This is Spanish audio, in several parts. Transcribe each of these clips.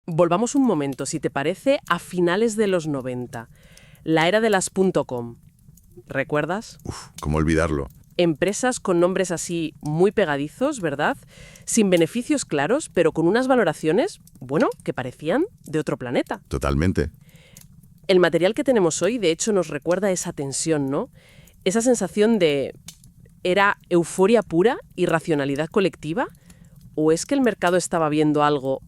Volvamos un momento, si te parece, a finales de los 90, la era de las .com. ¿Recuerdas? Uf, ¿cómo olvidarlo? Empresas con nombres así muy pegadizos, ¿verdad? Sin beneficios claros, pero con unas valoraciones, bueno, que parecían de otro planeta. Totalmente. El material que tenemos hoy, de hecho, nos recuerda esa tensión, ¿no? Esa sensación de... ¿Era euforia pura, irracionalidad colectiva? ¿O es que el mercado estaba viendo algo,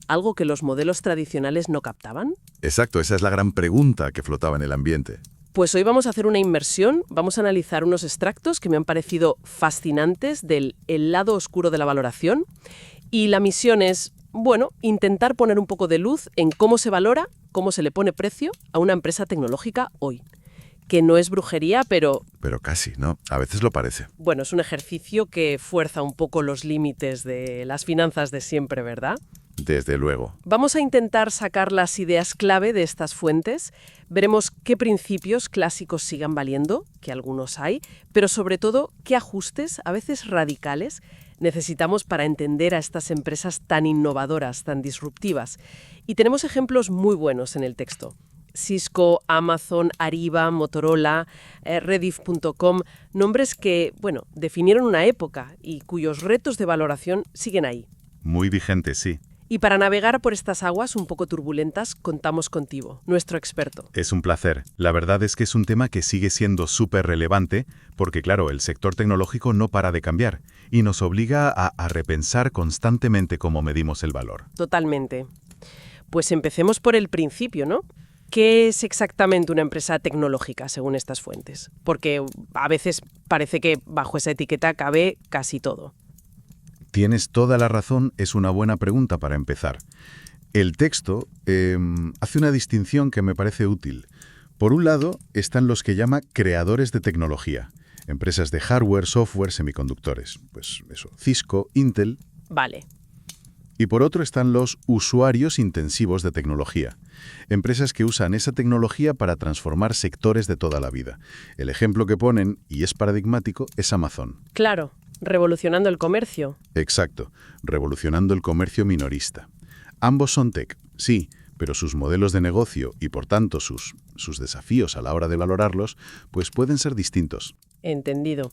algo que los modelos tradicionales no captaban? Exacto, esa es la gran pregunta que flotaba en el ambiente. Pues hoy vamos a hacer una inmersión, vamos a analizar unos extractos que me han parecido fascinantes del el lado oscuro de la valoración y la misión es, bueno, intentar poner un poco de luz en cómo se valora, cómo se le pone precio a una empresa tecnológica hoy. Que no es brujería, pero... Pero casi, ¿no? A veces lo parece. Bueno, es un ejercicio que fuerza un poco los límites de las finanzas de siempre, ¿verdad? Desde luego. Vamos a intentar sacar las ideas clave de estas fuentes, veremos qué principios clásicos sigan valiendo, que algunos hay, pero sobre todo qué ajustes, a veces radicales, necesitamos para entender a estas empresas tan innovadoras, tan disruptivas. Y tenemos ejemplos muy buenos en el texto. Cisco, Amazon, Ariba, Motorola, Rediff.com, nombres que, bueno, definieron una época y cuyos retos de valoración siguen ahí. Muy vigente, sí. Y para navegar por estas aguas un poco turbulentas, contamos contigo, nuestro experto. Es un placer. La verdad es que es un tema que sigue siendo súper relevante porque, claro, el sector tecnológico no para de cambiar y nos obliga a repensar constantemente cómo medimos el valor. Totalmente. Pues empecemos por el principio, ¿no? ¿Qué es exactamente una empresa tecnológica según estas fuentes? Porque a veces parece que bajo esa etiqueta cabe casi todo. Tienes toda la razón, es una buena pregunta para empezar. El texto hace una distinción que me parece útil. Por un lado están los que llama creadores de tecnología, empresas de hardware, software, semiconductores. Pues eso, Cisco, Intel. Vale. Y por otro están los usuarios intensivos de tecnología, empresas que usan esa tecnología para transformar sectores de toda la vida. El ejemplo que ponen, y es paradigmático, es Amazon. Claro, revolucionando el comercio. Exacto, revolucionando el comercio minorista. Ambos son tech, sí, pero sus modelos de negocio y por tanto sus desafíos a la hora de valorarlos, pues pueden ser distintos. Entendido.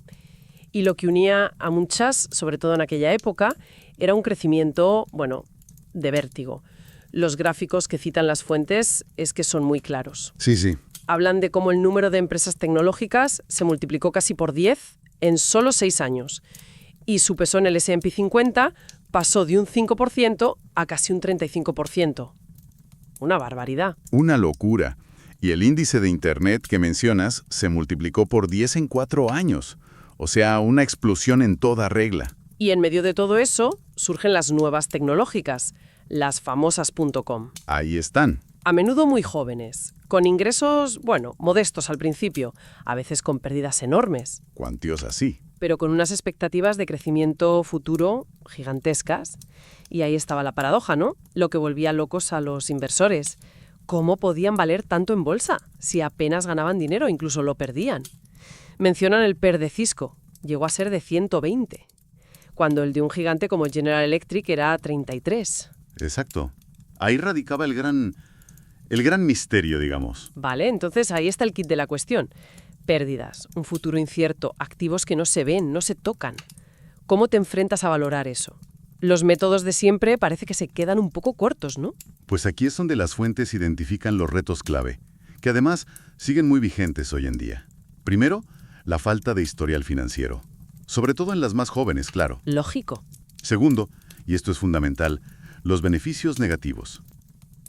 Y lo que unía a muchas, sobre todo en aquella época, era un crecimiento, bueno, de vértigo. Los gráficos que citan las fuentes es que son muy claros. Sí. Hablan de cómo el número de empresas tecnológicas se multiplicó casi por 10 en solo 6 años. Y su peso en el S&P 50 pasó de un 5% a casi un 35%. Una barbaridad. Una locura. Y el índice de Internet que mencionas se multiplicó por 10 en 4 años. O sea, una explosión en toda regla. Y en medio de todo eso surgen las nuevas tecnológicas, las famosas .com. Ahí están. A menudo muy jóvenes, con ingresos, bueno, modestos al principio, a veces con pérdidas enormes, Cuantiosas, sí. pero con unas expectativas de crecimiento futuro gigantescas. Y ahí estaba la paradoja, ¿no? Lo que volvía locos a los inversores. ¿Cómo podían valer tanto en bolsa si apenas ganaban dinero, incluso lo perdían? Mencionan el PER de Cisco, llegó a ser de 120, cuando el de un gigante como General Electric era 33. Exacto. Ahí radicaba el gran misterio, digamos. Vale, entonces ahí está el kit de la cuestión. Pérdidas, un futuro incierto, activos que no se ven, no se tocan. ¿Cómo te enfrentas a valorar eso? Los métodos de siempre parece que se quedan un poco cortos, ¿no? Pues aquí es donde las fuentes identifican los retos clave, que además siguen muy vigentes hoy en día. Primero, la falta de historial financiero. Sobre todo en las más jóvenes, claro. Lógico. Segundo, y esto es fundamental, los beneficios negativos.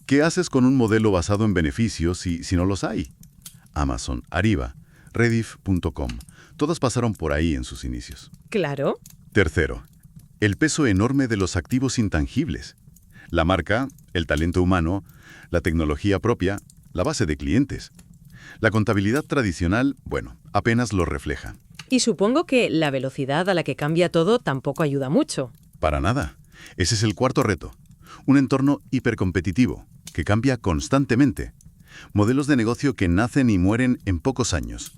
¿Qué haces con un modelo basado en beneficios si no los hay? Amazon, Ariba, Rediff.com, todas pasaron por ahí en sus inicios. Claro. Tercero, el peso enorme de los activos intangibles. La marca, el talento humano, la tecnología propia, la base de clientes. La contabilidad tradicional, bueno, apenas lo refleja. Y supongo que la velocidad a la que cambia todo tampoco ayuda mucho. Para nada. Ese es el cuarto reto. Un entorno hipercompetitivo, que cambia constantemente. Modelos de negocio que nacen y mueren en pocos años.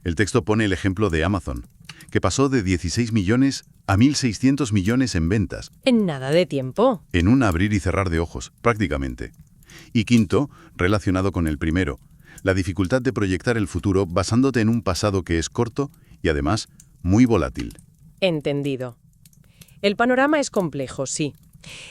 El texto pone el ejemplo de Amazon, que pasó de 16 millones a 1.600 millones en ventas, En nada de tiempo. en un abrir y cerrar de ojos, prácticamente. Y quinto, relacionado con el primero, la dificultad de proyectar el futuro basándote en un pasado que es corto y además muy volátil. Entendido. El panorama es complejo, sí.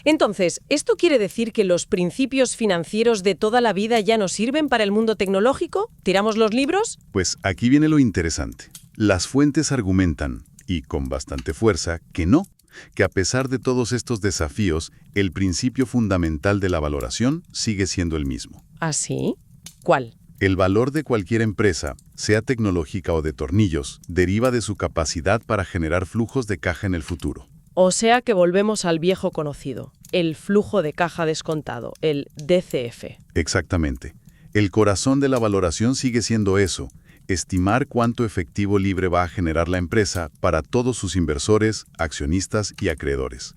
Entonces, ¿esto quiere decir que los principios financieros de toda la vida ya no sirven para el mundo tecnológico? ¿Tiramos los libros? Pues aquí viene lo interesante. Las fuentes argumentan, y con bastante fuerza, que no, que a pesar de todos estos desafíos, el principio fundamental de la valoración sigue siendo el mismo. ¿Ah, sí? ¿Cuál? El valor de cualquier empresa, sea tecnológica o de tornillos, deriva de su capacidad para generar flujos de caja en el futuro. O sea que volvemos al viejo conocido, el flujo de caja descontado, el DCF. Exactamente. El corazón de la valoración sigue siendo eso, estimar cuánto efectivo libre va a generar la empresa para todos sus inversores, accionistas y acreedores.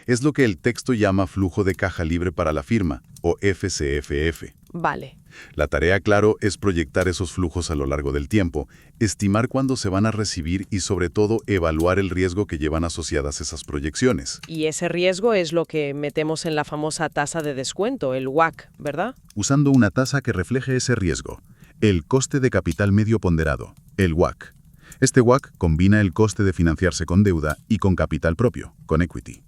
Es lo que el texto llama flujo de caja libre para la firma, o FCFF. Vale. La tarea, claro, es proyectar esos flujos a lo largo del tiempo, estimar cuándo se van a recibir y, sobre todo, evaluar el riesgo que llevan asociadas esas proyecciones. Y ese riesgo es lo que metemos en la famosa tasa de descuento, el WACC, ¿verdad? Usando una tasa que refleje ese riesgo, el coste de capital medio ponderado, el WACC. Este WACC combina el coste de financiarse con deuda y con capital propio, con equity.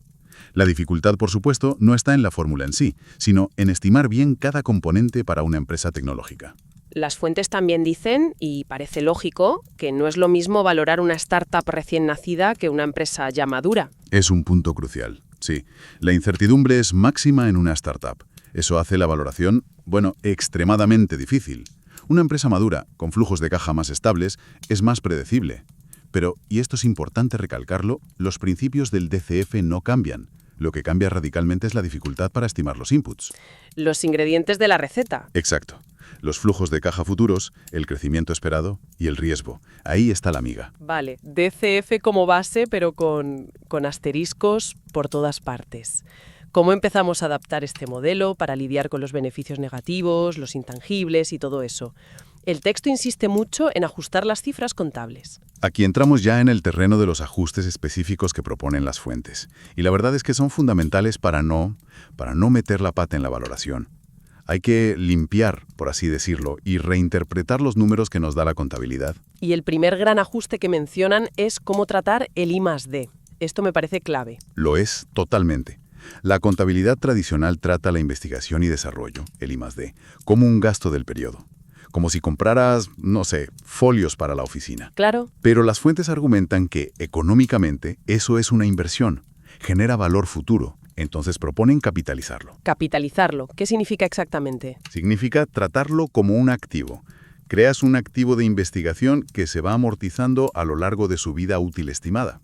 La dificultad, por supuesto, no está en la fórmula en sí, sino en estimar bien cada componente para una empresa tecnológica. Las fuentes también dicen, y parece lógico, que no es lo mismo valorar una startup recién nacida que una empresa ya madura. Es un punto crucial, sí. La incertidumbre es máxima en una startup. Eso hace la valoración, extremadamente difícil. Una empresa madura, con flujos de caja más estables, es más predecible. Pero, y esto es importante recalcarlo, los principios del DCF no cambian. Lo que cambia radicalmente es la dificultad para estimar los inputs. Los ingredientes de la receta. Exacto. Los flujos de caja futuros, el crecimiento esperado y el riesgo. Ahí está la miga. Vale, DCF como base, pero con asteriscos por todas partes. ¿Cómo empezamos a adaptar este modelo para lidiar con los beneficios negativos, los intangibles y todo eso? El texto insiste mucho en ajustar las cifras contables. Aquí entramos ya en el terreno de los ajustes específicos que proponen las fuentes. Y la verdad es que son fundamentales para no meter la pata en la valoración. Hay que limpiar, por así decirlo, y reinterpretar los números que nos da la contabilidad. Y el primer gran ajuste que mencionan es cómo tratar el I+D. Esto me parece clave. Lo es totalmente. La contabilidad tradicional trata la investigación y desarrollo, el I+D, como un gasto del periodo. Como si compraras, folios para la oficina. Claro. Pero las fuentes argumentan que, económicamente, eso es una inversión. Genera valor futuro. Entonces proponen capitalizarlo. Capitalizarlo. ¿Qué significa exactamente? Significa tratarlo como un activo. Creas un activo de investigación que se va amortizando a lo largo de su vida útil estimada.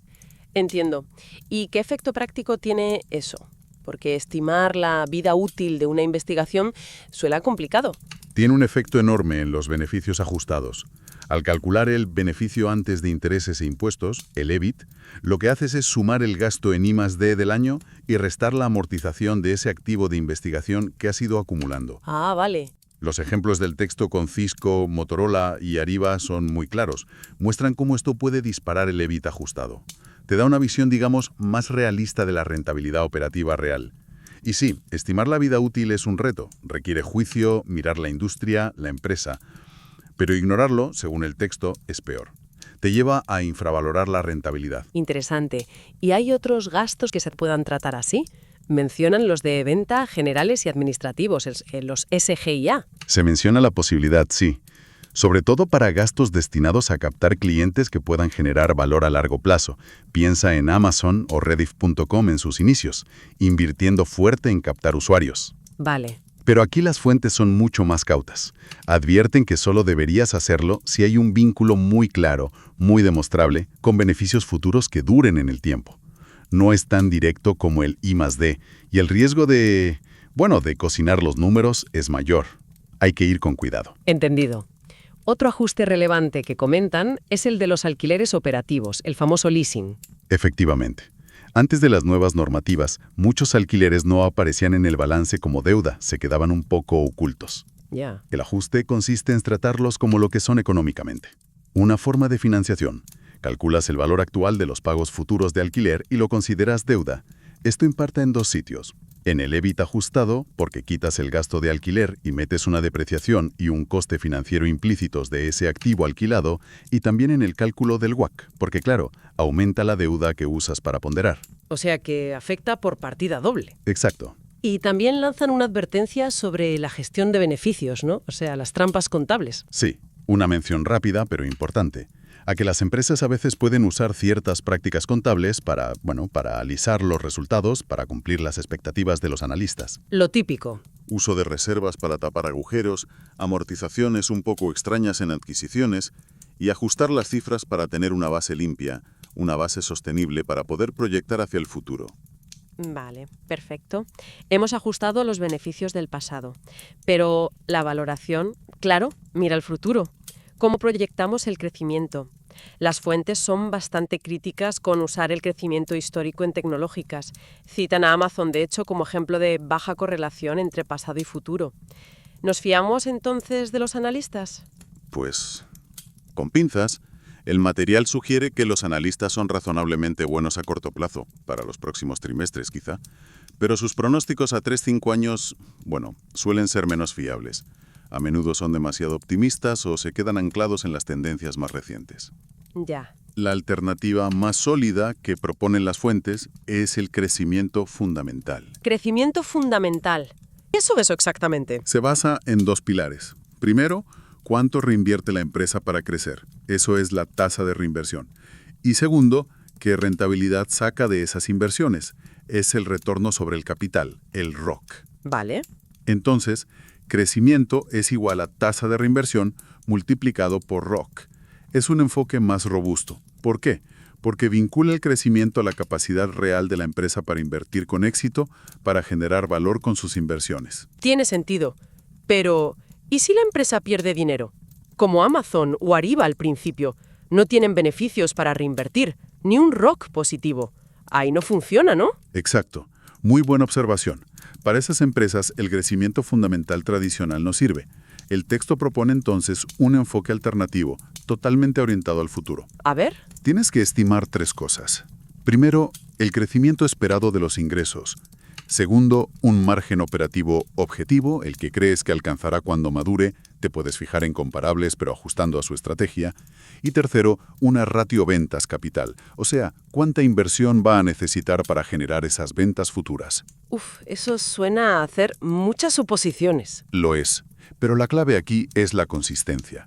Entiendo. ¿Y qué efecto práctico tiene eso? Porque estimar la vida útil de una investigación suena complicado. Tiene un efecto enorme en los beneficios ajustados. Al calcular el beneficio antes de intereses e impuestos, el EBIT, lo que haces es sumar el gasto en I+D del año y restar la amortización de ese activo de investigación que has ido acumulando. Ah, vale. Los ejemplos del texto con Cisco, Motorola y Ariba son muy claros. Muestran cómo esto puede disparar el EBIT ajustado. Te da una visión, más realista de la rentabilidad operativa real. Y sí, estimar la vida útil es un reto. Requiere juicio, mirar la industria, la empresa. Pero ignorarlo, según el texto, es peor. Te lleva a infravalorar la rentabilidad. Interesante. ¿Y hay otros gastos que se puedan tratar así? Mencionan los de venta, generales y administrativos, los SG&A. Se menciona la posibilidad, sí. Sobre todo para gastos destinados a captar clientes que puedan generar valor a largo plazo. Piensa en Amazon o Rediff.com en sus inicios, invirtiendo fuerte en captar usuarios. Vale. Pero aquí las fuentes son mucho más cautas. Advierten que solo deberías hacerlo si hay un vínculo muy claro, muy demostrable, con beneficios futuros que duren en el tiempo. No es tan directo como el I+D, y el riesgo de cocinar los números es mayor. Hay que ir con cuidado. Entendido. Otro ajuste relevante que comentan es el de los alquileres operativos, el famoso leasing. Efectivamente. Antes de las nuevas normativas, muchos alquileres no aparecían en el balance como deuda, se quedaban un poco ocultos. Ya. El ajuste consiste en tratarlos como lo que son económicamente. Una forma de financiación. Calculas el valor actual de los pagos futuros de alquiler y lo consideras deuda. Esto impacta en dos sitios. En el EBIT ajustado, porque quitas el gasto de alquiler y metes una depreciación y un coste financiero implícitos de ese activo alquilado, y también en el cálculo del WACC, porque claro, aumenta la deuda que usas para ponderar. O sea que afecta por partida doble. Exacto. Y también lanzan una advertencia sobre la gestión de beneficios, ¿no? O sea, las trampas contables. Sí, una mención rápida pero importante. A que las empresas a veces pueden usar ciertas prácticas contables para alisar los resultados, para cumplir las expectativas de los analistas. Lo típico. Uso de reservas para tapar agujeros, amortizaciones un poco extrañas en adquisiciones y ajustar las cifras para tener una base limpia, una base sostenible para poder proyectar hacia el futuro. Vale, perfecto. Hemos ajustado los beneficios del pasado, pero la valoración, claro, mira el futuro. ¿Cómo proyectamos el crecimiento? Las fuentes son bastante críticas con usar el crecimiento histórico en tecnológicas. Citan a Amazon, de hecho, como ejemplo de baja correlación entre pasado y futuro. ¿Nos fiamos entonces de los analistas? Pues, con pinzas, el material sugiere que los analistas son razonablemente buenos a corto plazo, para los próximos trimestres quizá, pero sus pronósticos a 3-5 años, suelen ser menos fiables. A menudo son demasiado optimistas o se quedan anclados en las tendencias más recientes. Ya. La alternativa más sólida que proponen las fuentes es el crecimiento fundamental. Crecimiento fundamental. ¿Qué es eso exactamente? Se basa en dos pilares. Primero, cuánto reinvierte la empresa para crecer. Eso es la tasa de reinversión. Y segundo, qué rentabilidad saca de esas inversiones. Es el retorno sobre el capital, el ROC. Vale. Entonces, crecimiento es igual a tasa de reinversión multiplicado por ROC. Es un enfoque más robusto. ¿Por qué? Porque vincula el crecimiento a la capacidad real de la empresa para invertir con éxito, para generar valor con sus inversiones. Tiene sentido. Pero, ¿y si la empresa pierde dinero? Como Amazon o Ariba al principio, no tienen beneficios para reinvertir, ni un ROC positivo. Ahí no funciona, ¿no? Exacto. Muy buena observación. Para esas empresas, el crecimiento fundamental tradicional no sirve. El texto propone entonces un enfoque alternativo, totalmente orientado al futuro. A ver. Tienes que estimar 3 cosas. Primero, el crecimiento esperado de los ingresos. Segundo, un margen operativo objetivo, el que crees que alcanzará cuando madure, te puedes fijar en comparables pero ajustando a su estrategia. Y tercero, una ratio ventas capital, o sea, cuánta inversión va a necesitar para generar esas ventas futuras. Eso suena a hacer muchas suposiciones. Lo es, pero la clave aquí es la consistencia.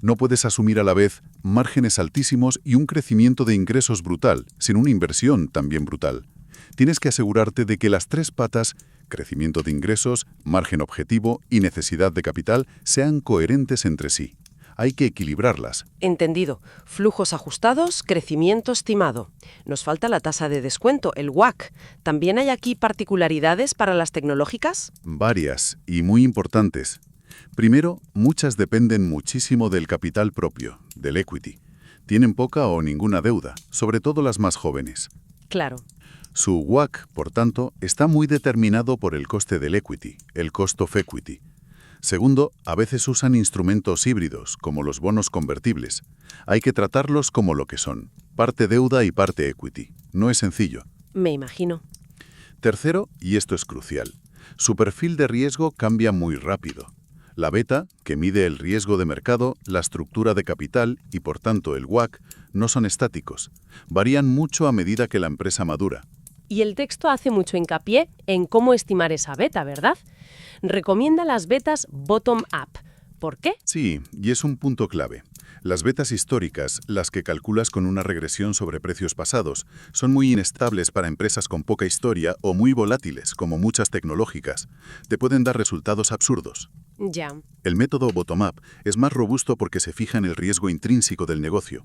No puedes asumir a la vez márgenes altísimos y un crecimiento de ingresos brutal, sin una inversión también brutal. Tienes que asegurarte de que las 3 patas, crecimiento de ingresos, margen objetivo y necesidad de capital, sean coherentes entre sí. Hay que equilibrarlas. Entendido. Flujos ajustados, crecimiento estimado. Nos falta la tasa de descuento, el WACC. ¿También hay aquí particularidades para las tecnológicas? Varias y muy importantes. Primero, muchas dependen muchísimo del capital propio, del equity. Tienen poca o ninguna deuda, sobre todo las más jóvenes. Claro. Su WACC, por tanto, está muy determinado por el coste del equity, el cost of equity. Segundo, a veces usan instrumentos híbridos, como los bonos convertibles. Hay que tratarlos como lo que son, parte deuda y parte equity. No es sencillo. Me imagino. Tercero, y esto es crucial, su perfil de riesgo cambia muy rápido. La beta, que mide el riesgo de mercado, la estructura de capital y, por tanto, el WACC, no son estáticos. Varían mucho a medida que la empresa madura. Y el texto hace mucho hincapié en cómo estimar esa beta, ¿verdad? Recomienda las betas bottom-up. ¿Por qué? Sí, y es un punto clave. Las betas históricas, las que calculas con una regresión sobre precios pasados, son muy inestables para empresas con poca historia o muy volátiles, como muchas tecnológicas. Te pueden dar resultados absurdos. Ya. El método bottom-up es más robusto porque se fija en el riesgo intrínseco del negocio.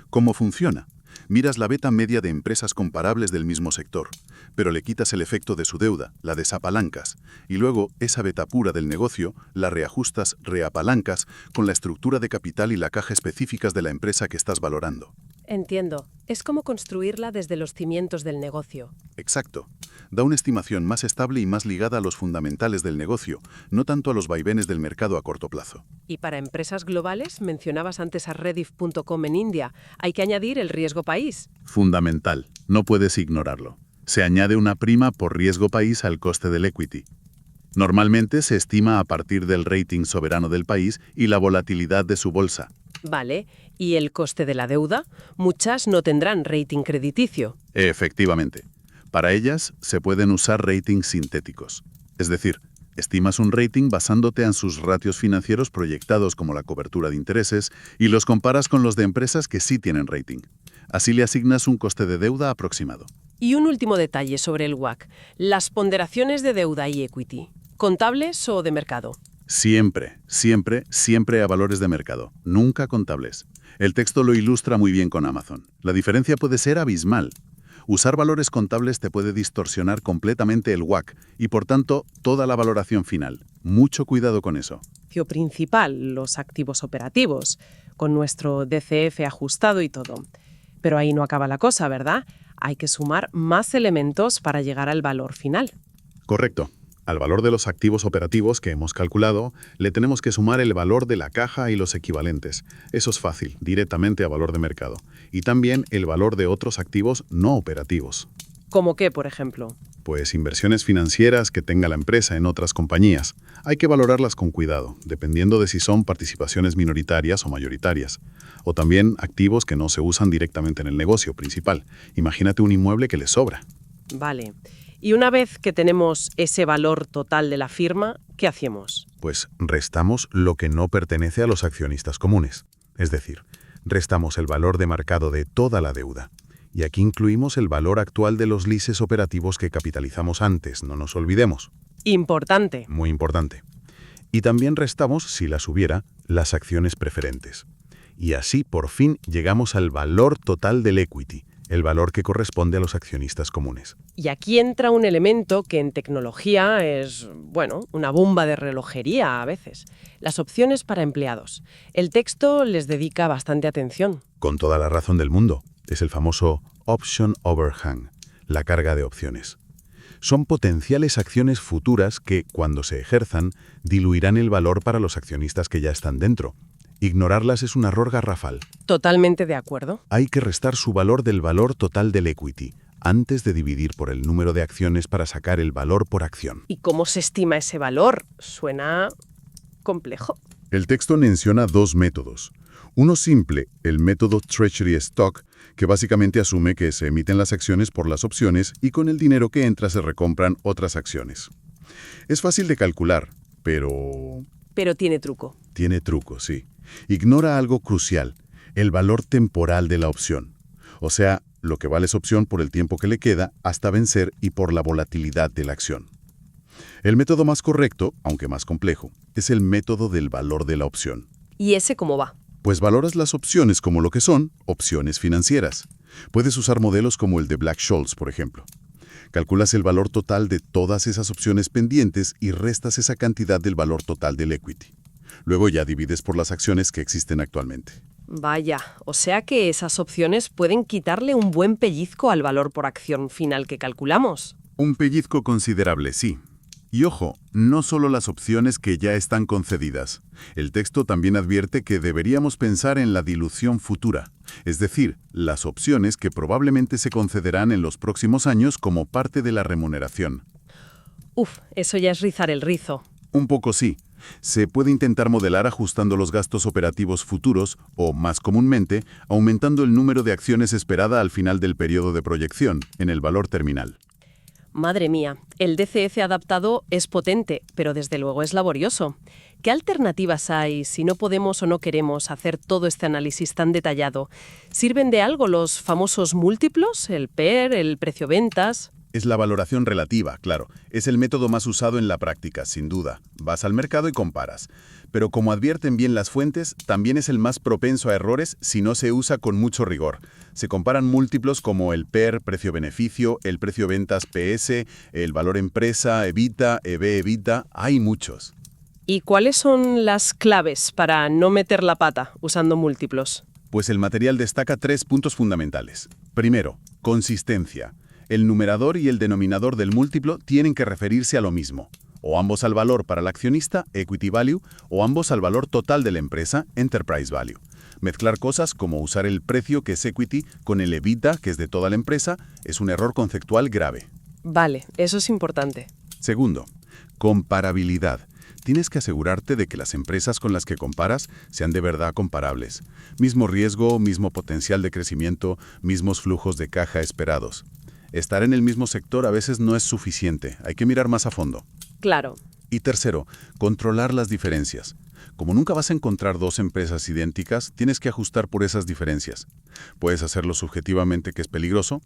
¿Cómo funciona? Miras la beta media de empresas comparables del mismo sector, pero le quitas el efecto de su deuda, la desapalancas, y luego esa beta pura del negocio la reajustas, reapalancas, con la estructura de capital y la caja específicas de la empresa que estás valorando. Entiendo. Es como construirla desde los cimientos del negocio. Exacto. Da una estimación más estable y más ligada a los fundamentales del negocio, no tanto a los vaivenes del mercado a corto plazo. Y para empresas globales, mencionabas antes a Rediff.com en India, hay que añadir el riesgo país. Fundamental. No puedes ignorarlo. Se añade una prima por riesgo país al coste del equity. Normalmente se estima a partir del rating soberano del país y la volatilidad de su bolsa. Vale, ¿y el coste de la deuda? Muchas no tendrán rating crediticio. Efectivamente. Para ellas se pueden usar ratings sintéticos. Es decir, estimas un rating basándote en sus ratios financieros proyectados como la cobertura de intereses y los comparas con los de empresas que sí tienen rating. Así le asignas un coste de deuda aproximado. Y un último detalle sobre el WACC, las ponderaciones de deuda y equity, ¿contables o de mercado? Siempre, siempre, siempre a valores de mercado, nunca contables. El texto lo ilustra muy bien con Amazon. La diferencia puede ser abismal. Usar valores contables te puede distorsionar completamente el WACC y, por tanto, toda la valoración final. Mucho cuidado con eso. Principal, los activos operativos, con nuestro DCF ajustado y todo. Pero ahí no acaba la cosa, ¿verdad? Hay que sumar más elementos para llegar al valor final. Correcto. Al valor de los activos operativos que hemos calculado, le tenemos que sumar el valor de la caja y los equivalentes. Eso es fácil, directamente a valor de mercado. Y también el valor de otros activos no operativos. ¿Cómo qué, por ejemplo? Pues inversiones financieras que tenga la empresa en otras compañías. Hay que valorarlas con cuidado, dependiendo de si son participaciones minoritarias o mayoritarias. O también activos que no se usan directamente en el negocio principal. Imagínate un inmueble que le sobra. Vale. Y una vez que tenemos ese valor total de la firma, ¿qué hacemos? Pues restamos lo que no pertenece a los accionistas comunes. Es decir, restamos el valor de mercado de toda la deuda. Y aquí incluimos el valor actual de los leases operativos que capitalizamos antes, no nos olvidemos. Importante. Muy importante. Y también restamos, si las hubiera, las acciones preferentes. Y así, por fin, llegamos al valor total del equity, el valor que corresponde a los accionistas comunes. Y aquí entra un elemento que en tecnología es, bueno, una bomba de relojería a veces. Las opciones para empleados. El texto les dedica bastante atención. Con toda la razón del mundo. Es el famoso option overhang, la carga de opciones. Son potenciales acciones futuras que, cuando se ejerzan, diluirán el valor para los accionistas que ya están dentro. Ignorarlas es un error garrafal. Totalmente de acuerdo. Hay que restar su valor del valor total del equity, antes de dividir por el número de acciones para sacar el valor por acción. ¿Y cómo se estima ese valor? Suena complejo. El texto menciona dos métodos. Uno simple, el método Treasury Stock, que básicamente asume que se emiten las acciones por las opciones y con el dinero que entra se recompran otras acciones. Es fácil de calcular, pero... Pero tiene truco. Tiene truco, sí. Ignora algo crucial, el valor temporal de la opción. O sea, lo que vale esa opción por el tiempo que le queda hasta vencer y por la volatilidad de la acción. El método más correcto, aunque más complejo, es el método del valor de la opción. ¿Y ese cómo va? Pues valoras las opciones como lo que son, opciones financieras. Puedes usar modelos como el de Black-Scholes, por ejemplo. Calculas el valor total de todas esas opciones pendientes y restas esa cantidad del valor total del equity. Luego ya divides por las acciones que existen actualmente. Vaya, o sea que esas opciones pueden quitarle un buen pellizco al valor por acción final que calculamos. Un pellizco considerable, sí. Y ojo, no solo las opciones que ya están concedidas. El texto también advierte que deberíamos pensar en la dilución futura, es decir, las opciones que probablemente se concederán en los próximos años como parte de la remuneración. Eso ya es rizar el rizo. Un poco sí. Se puede intentar modelar ajustando los gastos operativos futuros o, más comúnmente, aumentando el número de acciones esperada al final del periodo de proyección, en el valor terminal. Madre mía, el DCF adaptado es potente, pero desde luego es laborioso. ¿Qué alternativas hay si no podemos o no queremos hacer todo este análisis tan detallado? ¿Sirven de algo los famosos múltiplos, el PER, el precio-ventas? Es la valoración relativa, claro. Es el método más usado en la práctica, sin duda. Vas al mercado y comparas. Pero como advierten bien las fuentes, también es el más propenso a errores si no se usa con mucho rigor. Se comparan múltiplos como el PER, precio-beneficio, el precio-ventas PS, el valor empresa, EBITDA, EV-EBITDA, hay muchos. ¿Y cuáles son las claves para no meter la pata usando múltiplos? Pues el material destaca 3 puntos fundamentales. Primero, consistencia. El numerador y el denominador del múltiplo tienen que referirse a lo mismo, o ambos al valor para el accionista, equity value, o ambos al valor total de la empresa, enterprise value. Mezclar cosas como usar el precio, que es equity, con el EBITDA, que es de toda la empresa, es un error conceptual grave. Vale, eso es importante. Segundo, comparabilidad. Tienes que asegurarte de que las empresas con las que comparas sean de verdad comparables. Mismo riesgo, mismo potencial de crecimiento, mismos flujos de caja esperados. Estar en el mismo sector a veces no es suficiente, hay que mirar más a fondo. Claro. Y tercero, controlar las diferencias. Como nunca vas a encontrar dos empresas idénticas, tienes que ajustar por esas diferencias. Puedes hacerlo subjetivamente, que es peligroso.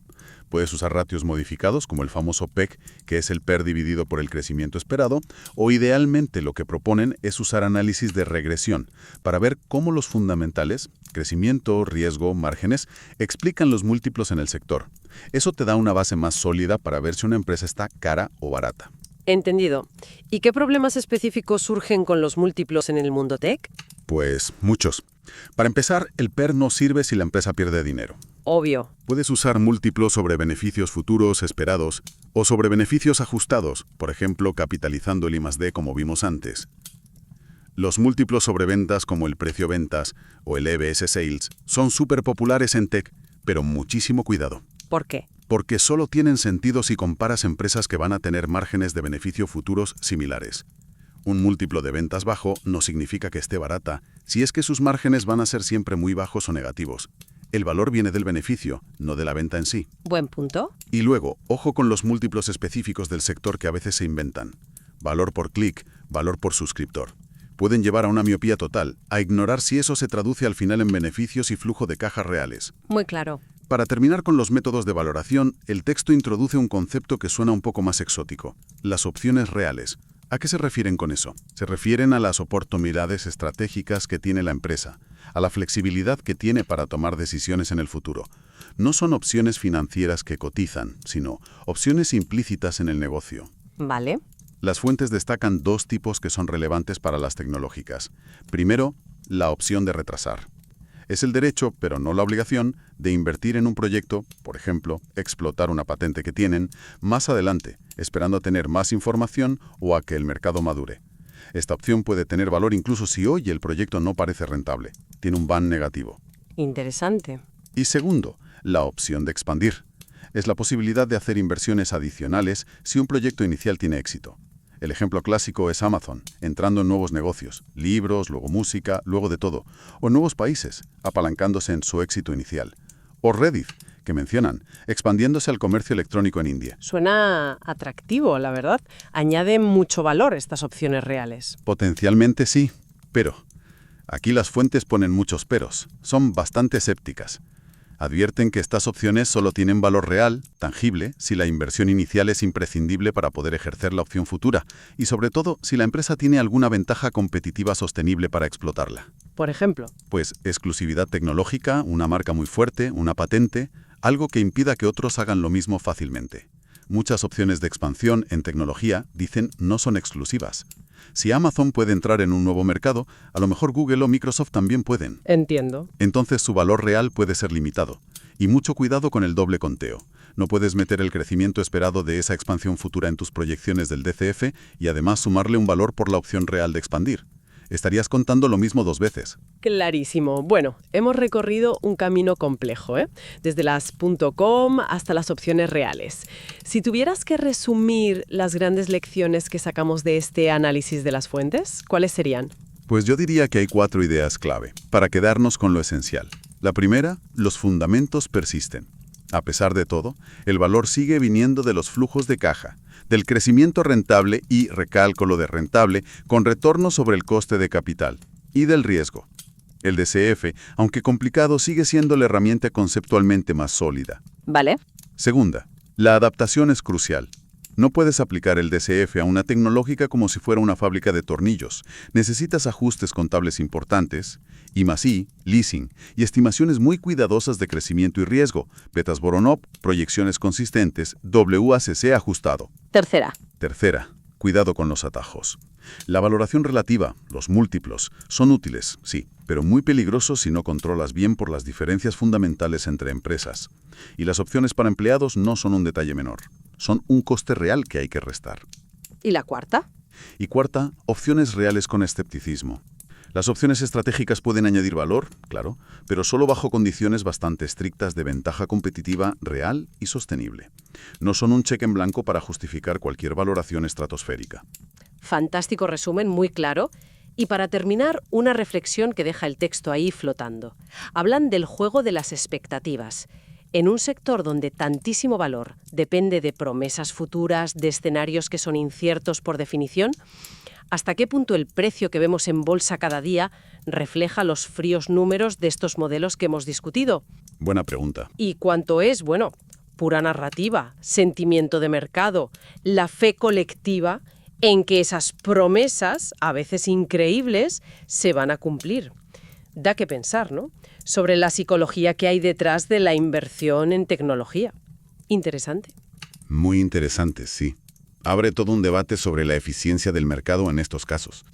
Puedes usar ratios modificados, como el famoso PEC, que es el PER dividido por el crecimiento esperado. O idealmente lo que proponen es usar análisis de regresión, para ver cómo los fundamentales, crecimiento, riesgo, márgenes, explican los múltiplos en el sector. Eso te da una base más sólida para ver si una empresa está cara o barata. Entendido. ¿Y qué problemas específicos surgen con los múltiplos en el mundo tech? Pues muchos. Para empezar, el PER no sirve si la empresa pierde dinero. Obvio. Puedes usar múltiplos sobre beneficios futuros esperados o sobre beneficios ajustados, por ejemplo, capitalizando el I+D como vimos antes. Los múltiplos sobre ventas como el precio ventas o el EBS Sales son súper populares en tech, pero muchísimo cuidado. ¿Por qué? Porque solo tienen sentido si comparas empresas que van a tener márgenes de beneficio futuros similares. Un múltiplo de ventas bajo no significa que esté barata, si es que sus márgenes van a ser siempre muy bajos o negativos. El valor viene del beneficio, no de la venta en sí. Buen punto. Y luego, ojo con los múltiplos específicos del sector que a veces se inventan. Valor por clic, valor por suscriptor. Pueden llevar a una miopía total, a ignorar si eso se traduce al final en beneficios y flujo de cajas reales. Muy claro. Para terminar con los métodos de valoración, el texto introduce un concepto que suena un poco más exótico: las opciones reales. ¿A qué se refieren con eso? Se refieren a las oportunidades estratégicas que tiene la empresa, a la flexibilidad que tiene para tomar decisiones en el futuro. No son opciones financieras que cotizan, sino opciones implícitas en el negocio. Vale. Las fuentes destacan 2 tipos que son relevantes para las tecnológicas. Primero, la opción de retrasar. Es el derecho, pero no la obligación, de invertir en un proyecto, por ejemplo, explotar una patente que tienen, más adelante, esperando a tener más información o a que el mercado madure. Esta opción puede tener valor incluso si hoy el proyecto no parece rentable, tiene un ban negativo. Interesante. Y segundo, la opción de expandir. Es la posibilidad de hacer inversiones adicionales si un proyecto inicial tiene éxito. El ejemplo clásico es Amazon, entrando en nuevos negocios, libros, luego música, luego de todo, o nuevos países, apalancándose en su éxito inicial. O Reddit, que mencionan, expandiéndose al comercio electrónico en India. Suena atractivo, la verdad. Añade mucho valor estas opciones reales. Potencialmente sí, pero aquí las fuentes ponen muchos peros, son bastante escépticas. Advierten que estas opciones solo tienen valor real, tangible, si la inversión inicial es imprescindible para poder ejercer la opción futura, y sobre todo si la empresa tiene alguna ventaja competitiva sostenible para explotarla. Por ejemplo. Pues exclusividad tecnológica, una marca muy fuerte, una patente, algo que impida que otros hagan lo mismo fácilmente. Muchas opciones de expansión en tecnología, dicen, no son exclusivas. Si Amazon puede entrar en un nuevo mercado, a lo mejor Google o Microsoft también pueden. Entiendo. Entonces su valor real puede ser limitado. Y mucho cuidado con el doble conteo. No puedes meter el crecimiento esperado de esa expansión futura en tus proyecciones del DCF y además sumarle un valor por la opción real de expandir. Estarías contando lo mismo 2 veces. Clarísimo. Bueno, hemos recorrido un camino complejo, desde las .com hasta las opciones reales. Si tuvieras que resumir las grandes lecciones que sacamos de este análisis de las fuentes, ¿cuáles serían? Pues yo diría que hay 4 ideas clave, para quedarnos con lo esencial. La primera, los fundamentos persisten. A pesar de todo, el valor sigue viniendo de los flujos de caja, del crecimiento rentable y, recalco lo de rentable, con retorno sobre el coste de capital, y del riesgo. El DCF, aunque complicado, sigue siendo la herramienta conceptualmente más sólida. Vale. Segunda, la adaptación es crucial. No puedes aplicar el DCF a una tecnológica como si fuera una fábrica de tornillos. Necesitas ajustes contables importantes, I+I, leasing y estimaciones muy cuidadosas de crecimiento y riesgo, betas Voronov, proyecciones consistentes, WACC ajustado. Tercera. Tercera, cuidado con los atajos. La valoración relativa, los múltiplos, son útiles, sí, pero muy peligrosos si no controlas bien por las diferencias fundamentales entre empresas. Y las opciones para empleados no son un detalle menor. Son un coste real que hay que restar. ¿Y la cuarta? Y cuarta, opciones reales con escepticismo. Las opciones estratégicas pueden añadir valor, claro, pero solo bajo condiciones bastante estrictas de ventaja competitiva real y sostenible. No son un cheque en blanco para justificar cualquier valoración estratosférica. Fantástico resumen, muy claro. Y para terminar, una reflexión que deja el texto ahí flotando. Hablan del juego de las expectativas. En un sector donde tantísimo valor depende de promesas futuras, de escenarios que son inciertos por definición, ¿hasta qué punto el precio que vemos en bolsa cada día refleja los fríos números de estos modelos que hemos discutido? Buena pregunta. ¿Y cuánto es, bueno, pura narrativa, sentimiento de mercado, la fe colectiva en que esas promesas, a veces increíbles, se van a cumplir? Da que pensar, ¿no? Sobre la psicología que hay detrás de la inversión en tecnología. Interesante. Muy interesante, sí. Abre todo un debate sobre la eficiencia del mercado en estos casos.